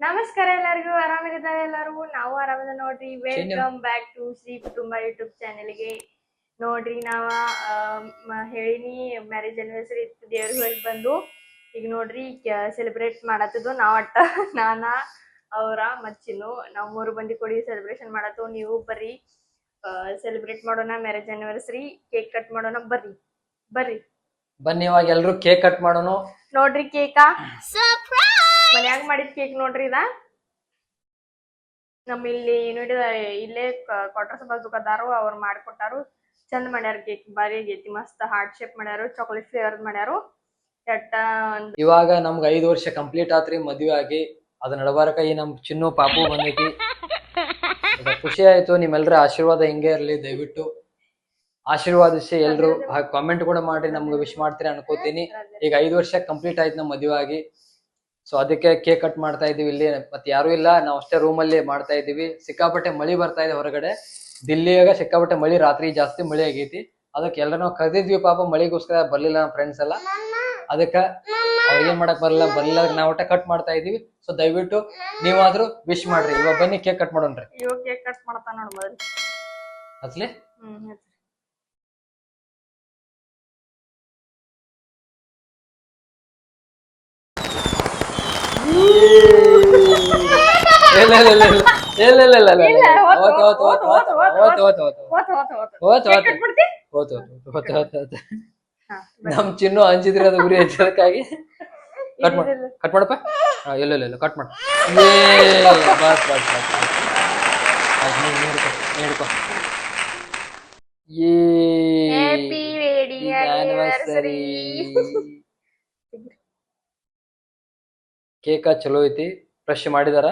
ನಮಸ್ಕಾರ ಎಲ್ಲರಿಗೂ ಆರಾಮಿದ್ದಾರೆ ಎಲ್ಲರೂ ನಾವು ಆರಾಮಿದ ನೋಡ್ರಿ ವೆಲ್ಕಮ್ ಬ್ಯಾಕ್ ಟು ಶ್ರೀ ಕುಟುಂಬ ಯೂಟ್ಯೂಬ್ ಚಾನೆಲ್ಗೆ ನೋಡ್ರಿ ನಾವ ಹೇಳಿನಿ ಮ್ಯಾರೇಜ್ ಆನಿವರ್ಸರಿ ಇತ್ತು ದೇವ್ರಿಗೆ ಹೋಗಿ ಬಂದು ಈಗ ನೋಡ್ರಿ ಸೆಲೆಬ್ರೇಟ್ ಮಾಡತ್ತಿದ್ದು ನಾವಟ್ಟ ನಾನಾ ಅವರ ಮಚ್ಚಿನು ನಾವು ಮೂರು ಮಂದಿ ಕೊಡಿ ಸೆಲೆಬ್ರೇಷನ್ ಮಾಡತ್ತು ನೀವು ಬರ್ರಿ ಸೆಲೆಬ್ರೇಟ್ ಮಾಡೋಣ ಮ್ಯಾರೇಜ್ ಆನಿವರ್ಸರಿ ಕೇಕ್ ಕಟ್ ಮಾಡೋಣ ಬರ್ರಿ ಬರ್ರಿ ಬನ್ನಿ ಇವಾಗ ಎಲ್ರು ಕೇಕ್ ಕಟ್ ಮಾಡೋಣ ನೋಡ್ರಿ ಕೇಕಾ ಮನ್ಯಾಗ ಮಾಡಿದ ಕೇಕ್ ನೋಡ್ರಿ ಇದ ನಮ್ಮ ಇಲ್ಲಿ ಇಲ್ಲೇ ಕ್ವಾರ್ಟರ್ಸ್ ಬಾಜುಕದಾರು ಅವ್ರು ಮಾಡ್ಕೊಟ್ಟಾರು ಚಂದ ಮಾಡ್ಯಾರ ಕೇಕ್ ಬಾರಿ ಆಗೈತಿ ಮಸ್ತ್ ಹಾರ್ಟ್ ಶೇಪ್ ಮಾಡ್ಯಾರು ಚಾಕ್ಲೇಟ್ ಫ್ಲೇವರ್ ಮಾಡ್ಯಾರು ಇವಾಗ ನಮ್ಗೆ 5 ವರ್ಷ ಕಂಪ್ಲೀಟ್ ಆತ್ರಿ ಮದ್ವೆ ಆಗಿ ಅದ ನಡಬಾರಕ ಈ ನಮ್ ಚಿನ್ನು ಪಾಪು ಬಂದೈತಿ ಖುಷಿ ಆಯ್ತು ನಿಮ್ಮೆಲ್ರ ಆಶೀರ್ವಾದ ಹಿಂಗೆ ಇರ್ಲಿ ದಯವಿಟ್ಟು ಆಶೀರ್ವಾದಿಸಿ ಎಲ್ರು ಕಾಮೆಂಟ್ ಕೂಡ ಮಾಡ್ರಿ ನಮ್ಗೆ ವಿಶ್ ಮಾಡ್ತೀರಿ ಅನ್ಕೋತೀನಿ ಈಗ 5 ವರ್ಷ ಕಂಪ್ಲೀಟ್ ಆಯ್ತು ನಮ್ ಮದ್ವೆ ಆಗಿ ಸೊ ಅದಕ್ಕೆ ಕೇಕ್ ಕಟ್ ಮಾಡ್ತಾ ಇದೀವಿ ಇಲ್ಲಿ ಮತ್ತೆ ಯಾರು ಇಲ್ಲ ನಾವು ಅಷ್ಟೇ ರೂಮ್ ಅಲ್ಲಿ ಮಾಡ್ತಾ ಇದೀವಿ ಸಿಕ್ಕಾಪಟ್ಟೆ ಮಳಿ ಬರ್ತಾ ಇದೆ ಹೊರಗಡೆ ದಿಲ್ಲಿಯಾಗ ಸಿಕ್ಕಾಪಟ್ಟೆ ಮಳಿ ರಾತ್ರಿ ಜಾಸ್ತಿ ಮಳಿ ಆಗೈತಿ ಅದಕ್ಕೆ ಎಲ್ಲರೂ ನಾವು ಕರೆದಿದ್ವಿ ಪಾಪ ಮಳಿಗೋಸ್ಕರ ಬರ್ಲಿಲ್ಲ ನಮ್ಮ ಫ್ರೆಂಡ್ಸ್ ಎಲ್ಲ ಅದಕ್ಕೆ ಅವ್ರಿಗೆ ಏನ್ ಮಾಡಕ್ ಬರ್ಲಿಲ್ಲ ನಾವು ಒಟ್ಟ ಕಟ್ ಮಾಡ್ತಾ ಇದೀವಿ ಸೊ ದಯವಿಟ್ಟು ನೀವಾದ್ರೂ ವಿಶ್ ಮಾಡ್ರಿ ಇವಾಗ ಬನ್ನಿ ಕೇಕ್ ಕಟ್ ಮಾಡೋಣ್ರಿ ಕೇಕ್ ಕಟ್ ಮಾಡ್ತಾ ನೋಡ್ ಮೊದಲು ಹಚ್ಲಿ ನಮ್ ಚಿನ್ನು ಹಂಚಿದ್ರಿ ಅದು ಉರಿ ಹಚ್ಚದಕ್ಕಾಗಿ ಕಟ್ ಮಾಡಪ್ಪ ಇಲ್ಲ ಕಟ್ ಮಾಡ ಬಸ್ ಬಸ್ ಬಸ್ ಹೇಳ್ಕೊ ಆನಿವರ್ಸರಿ ಕೇಕ ಚಲೋ ಐತಿ ಫ್ರೆಶ್ ಮಾಡಿದಾರ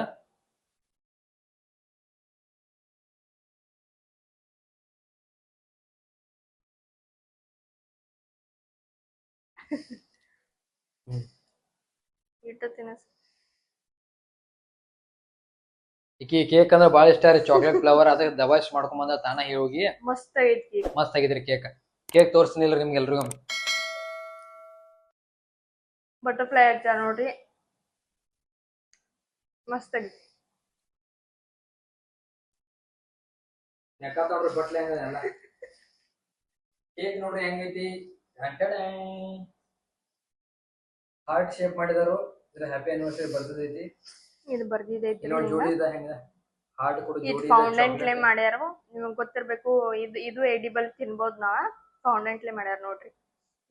ಈಕಿ ಕೇಕ್ ಅಂದ್ರೆ ಬಾಳ ಇಷ್ಟ ರೀ ಚಾಕ್ಲೇಟ್ ಫ್ಲೇವರ್ ಅದಕ್ಕೆ ದಬಾಯಿಸ್ ಮಾಡ್ಕೊಂಡ್ ಬಂದ ತಾನ ಹೋಗಿ ಮಸ್ತ್ ಆಗಿದ್ರಿ ಕೇಕ್ ತೋರಿಸ್ತಿಲ್ಲ ನಿಮ್ಗೆ ಎಲ್ರಿಗೂ ಬಟರ್ಫ್ಲೈ ಹಚ್ಚಾರ ನೋಡ್ರಿ ಮಸ್ತ್ ಆಗೈತಿ ಬಟ್ಲೆ ಎಲ್ಲ ಕೇಕ್ ನೋಡ್ರಿ ಹೆಂಗೈತಿ ಹಾರ್ಟ್ ಶೇಪ್ ಮಾಡಿದಾರು ಇದ್ರ ಹ್ಯಾಪಿ ಆನಿವರ್ಸರಿ ಬರ್ದೈತಿ ಇದು ಬರ್ದಿದೈತಿ ಜೋಡಿ ಇದ ಹೆಂಗ ಹಾರ್ಟ್ ಕೂಡ ಇದು ಫೌಂಡೆಂಟ್ಲೆ ಮಾಡ್ಯಾರ ನಿಮಗೆ ಗೊತ್ತಿರಬೇಕು ಇದು ಎಡಿಬಲ್ ತಿನ್ಬೋದು ನಾವ ಫೌಂಡೆಂಟ್ಲೆ ಮಾಡ್ಯಾರ ನೋಡ್ರಿ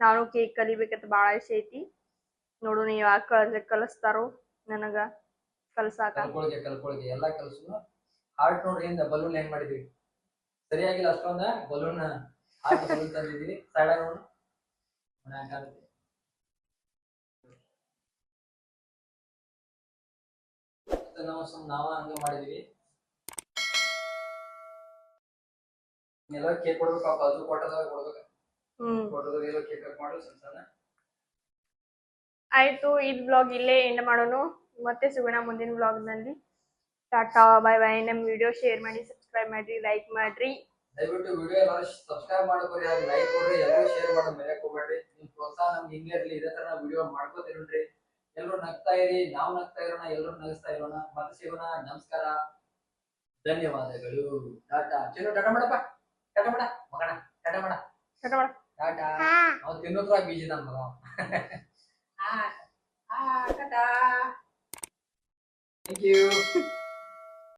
ನಾನು ಕೇಕ್ ಕಲಿಬೇಕಂತ ಬಾಳ ಇಷ್ಟ ಐತಿ ನೋಡು ನೀವು ಯಾಕೆ ಕಲಿಸ್ತಾರೋ ನನಗ ಕಲ್ಸಾಕ ಕಲ್ಕೊಳ್ಗೆ ಎಲ್ಲಾ ಕಲ್ಸು ಹಾರ್ಟ್ ನೋಡ್ರಿ ಹಿಂದ ಬಲೂನ್ ಹೆಂಗ್ ಮಾಡಿದ್ವಿ ಸರಿಯಾಗಿಲ್ಲ ಅಷ್ಟೊಂದ ಬಲೂನ್ ಹಾರ್ಟ್ ಬಲೂನ್ ತಂದಿದ್ವಿ ಸೈಡ್ ನೋಡು ನಾವ ಹಂಗ ಮಾಡಿದ್ವಿ ಎಲ್ಲ ಕೇಕ್ ಕೊಡ್ಬೇಕು ಬಾಜು ಕೊಟ್ಟದಾಗ ಕೊಡ್ಬೇಕು ಕೊಟ್ಟದಾಗ ಕೇಕ್ ಕಟ್ ಮಾಡಿ ಸಣ್ಣ ಆಯ್ತು ಇದ್ ಬ್ಲಾಗ್ ಇಲ್ಲೇ ಎಂಡ್ ಮಾಡೋಣ ಮತ್ತೆ ಸಿಗೋಣ ಮುಂದಿನ ಬ್ಲಾಗ್ ನಲ್ಲಿ ಟಾಟಾ ಬೈ ಬೈ ನಮ್ ವಿಡಿಯೋ ಶೇರ್ ಮಾಡಿ ಸಬ್ಸ್ಕ್ರೈಬ್ ಮಾಡ್ರಿ ಲೈಕ್ ಮಾಡ್ರಿ ದಯವಿಟ್ಟು ವಿಡಿಯೋ ಎಲ್ಲರೂ ಸಬ್ಸ್ಕ್ರೈಬ್ ಮಾಡ್ಕೊರಿ ಲೈಕ್ ಕೊಡ್ರಿ ಎಲ್ಲರೂ ಶೇರ್ ಮಾಡೋದು ಮರೆಯಕ್ ಹೋಗ್ಬೇಡ್ರಿ ನಿಮ್ ಪ್ರೋತ್ಸಾಹ ನಮ್ಗೆ ಹಿಂಗೆ ಇರ್ಲಿ ಇದೇ ತರ ವಿಡಿಯೋ ಮಾಡ್ಕೋತಿರೋಣ್ರಿ ಎಲ್ಲರೂ ನಗ್ತಾ ಇರಿ ನಾವು ನಗ್ತಾ ಇರೋಣ ಎಲ್ಲರೂ ನಗಿಸ್ತಾ ಇರೋಣ ಮತ್ತೆ ಸಿಗೋಣ ನಮಸ್ಕಾರ ಧನ್ಯವಾದಗಳು ಟಾಟಾ ಚಿನ್ನು ಟಾಟಾ ಮಾಡಪ್ಪ ಟಾಟಾ ಮಾಡ ಮಗಣ ಟಾಟಾ ಮಾಡ ಟಾಟಾ ಅವ್ನು ತಿನ್ನೋದ್ರಾಗ ಬೀಜಿ ನನ್ ಮಗ ಟಾಟಾ ಥ್ಯಾಂಕ್ ಯು